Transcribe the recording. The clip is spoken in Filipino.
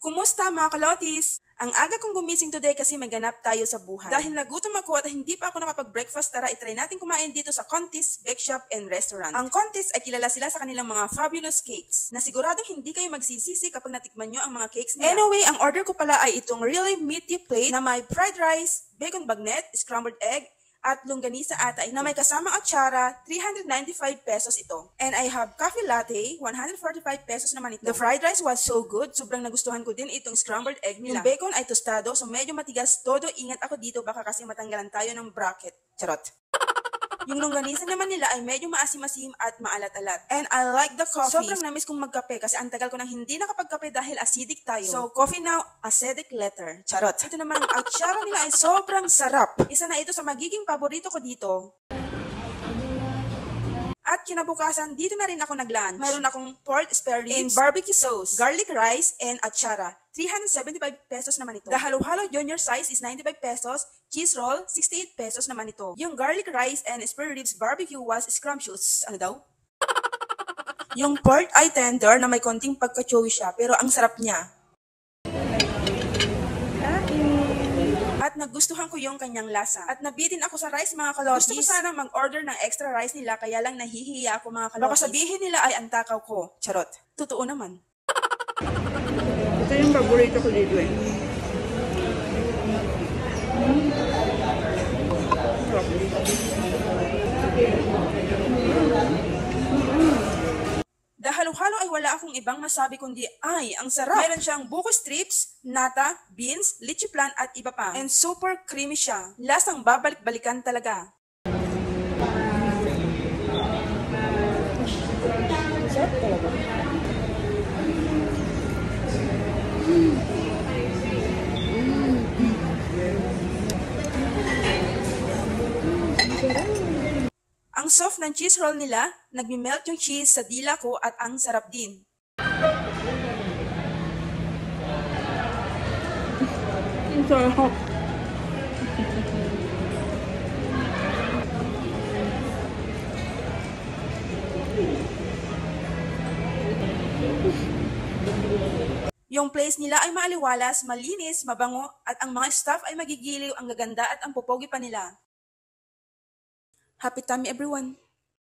Kumusta mga kalotis? Ang aga kong gumising today kasi may ganap tayo sa buhay. Dahil nagutom ako at hindi pa ako nakapag-breakfast, tara itry natin kumain dito sa Contis Bake Shop and Restaurant. Ang Contis ay kilala sila sa kanilang mga fabulous cakes na siguradong hindi kayo magsisisi kapag natikman nyo ang mga cakes nila. Anyway, ang order ko pala ay itong really meaty plate na may fried rice, bacon bagnet, scrambled egg, at longganisa ata na may kasamang atsara, 395 pesos ito. And I have coffee latte, 145 pesos naman ito. The fried rice was so good, sobrang nagustuhan ko din itong scrambled egg nila. Yung bacon ay tostado, so medyo matigas, todo ingat ako dito baka kasi matanggalan tayo ng bracket. Charot. Yung longganisa naman nila ay medyo maasim-asim at maalat-alat. And I like the coffee. Sobrang namis kong magkape kasi ang tagal ko nang hindi nakapagkape dahil acidic tayo. So, coffee now, acidic letter. Charot. Ito naman, ang atsara nila ay sobrang sarap. Isa na ito sa magiging paborito ko dito. At kinabukasan, dito na rin ako nag-lunch. Mayroon akong pork spare ribs and barbecue sauce, garlic rice, and atsara. 375 pesos naman ito. The halo-halo junior size is 95 pesos. Cheese roll, 68 pesos naman ito. Yung garlic rice and spare ribs barbecue was scrumptious. Ano daw? Yung pork ay tender na may konting pagka-chewy siya, pero ang sarap niya. At nagustuhan ko yung kanyang lasa. At nabitin ako sa rice mga kalotis. Gusto ko sana mag-order ng extra rice nila kaya lang nahihiya ako mga kalotis. Baka sabihin nila ay ang takaw ko. Charot. Totoo naman. Ito yung paborito ko dito eh. Halo-halo ay wala akong ibang masabi kundi ay ang sarap. Mayroon siyang buko strips, nata, beans, lychee plan at iba pa. And super creamy siya. Lasang babalik-balikan talaga. Sarap talaga. Ang soft ng cheese roll nila, nagmi-melt yung cheese sa dila ko at ang sarap din. Ang sarap. Yung place nila ay maaliwalas, malinis, mabango, at ang mga staff ay magigiliw, ang gaganda at ang popogi pa nila. Happy tummy everyone!